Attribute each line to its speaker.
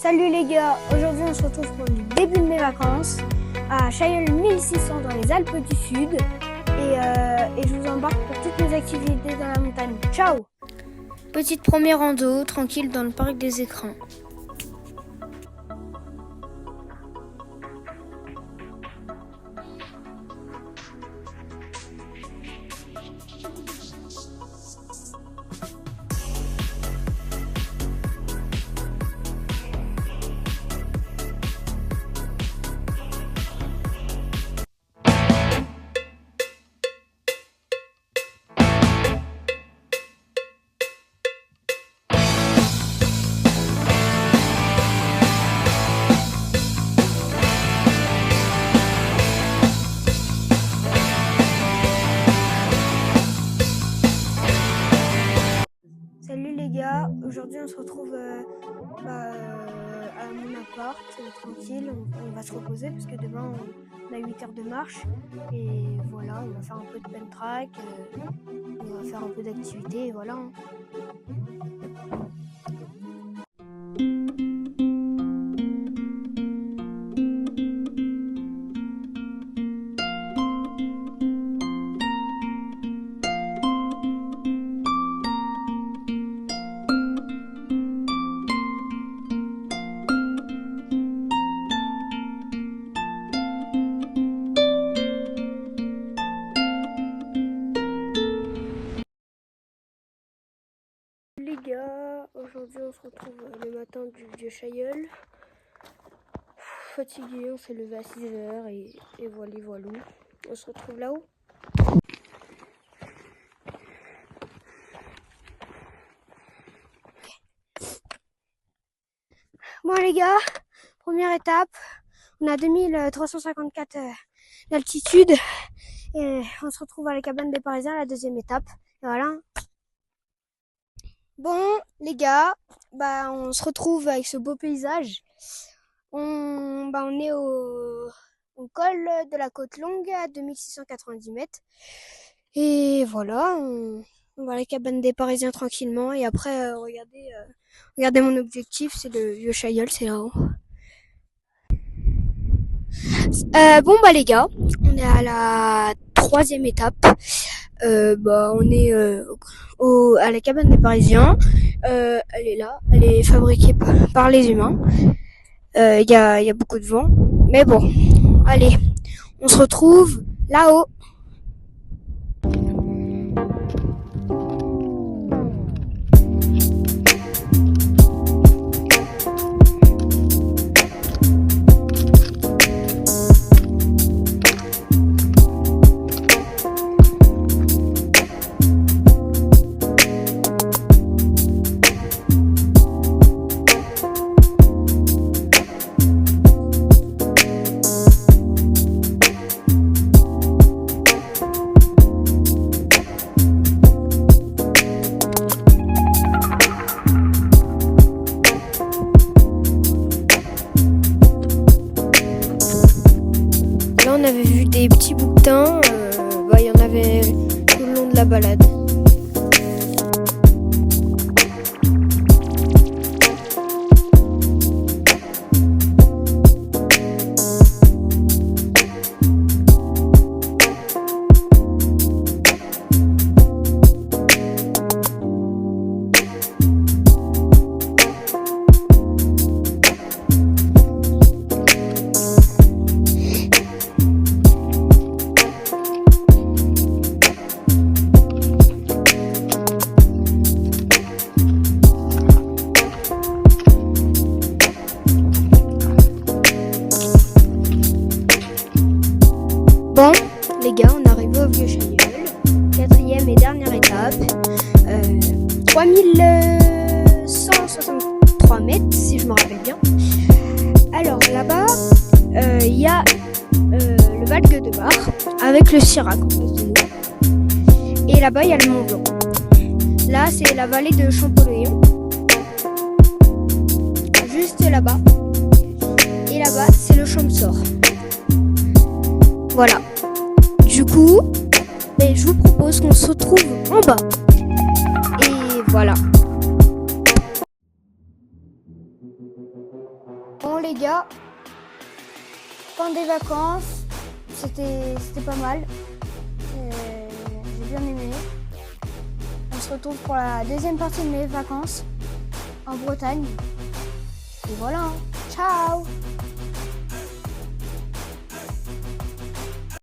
Speaker 1: Salut les gars, aujourd'hui on se retrouve pour le début de mes vacances à Chailleul 1600 dans les Alpes du Sud et je vous embarque pour toutes mes activités dans la montagne. Ciao!
Speaker 2: Petite première rando, tranquille dans le parc des écrins.
Speaker 1: Salut les gars, aujourd'hui on se retrouve à mon appart, tranquille, on va se reposer parce que demain on a 8 heures de marche et voilà, on va faire un peu de pen track, on va faire un peu d'activité et voilà. Les gars, aujourd'hui on se retrouve le matin du vieux Chailleul. Fatigué, on s'est levé à 6h et voilà. On se retrouve là-haut. Bon les gars, première étape, on a 2354 d'altitude et on se retrouve à la cabane des Parisiens, la deuxième étape. Et voilà. Bon les gars, on se retrouve avec ce beau paysage. On est au col de la Côte Longue à 2690 mètres. Et voilà, on va à la cabane des Parisiens tranquillement. Et après, regardez mon objectif, c'est le vieux Chailleul, c'est là-haut. Les gars, on est à la troisième étape. On est à la cabane des Parisiens. Elle est là, elle est fabriquée par les humains. Il y a beaucoup de vent, mais bon, allez, on se retrouve là-haut. On avait vu des petits bouquetins, il y en avait tout le long de la balade. Bon, les gars, on arrive au vieux Chailleul, quatrième et dernière étape, 3163 mètres, si je me rappelle bien. Alors là-bas, il y a le Valgue de Bar avec le Sirac en face de nous. Et là-bas, il y a le Mont Blanc. Là, c'est la vallée de Champollion, juste là-bas. Et là-bas, c'est le Champsort. Voilà. Du coup, je vous propose qu'on se retrouve en bas. Et voilà. Bon les gars, fin des vacances, c'était pas mal. J'ai bien aimé. On se retrouve pour la deuxième partie de mes vacances en Bretagne. Et voilà, hein. Ciao!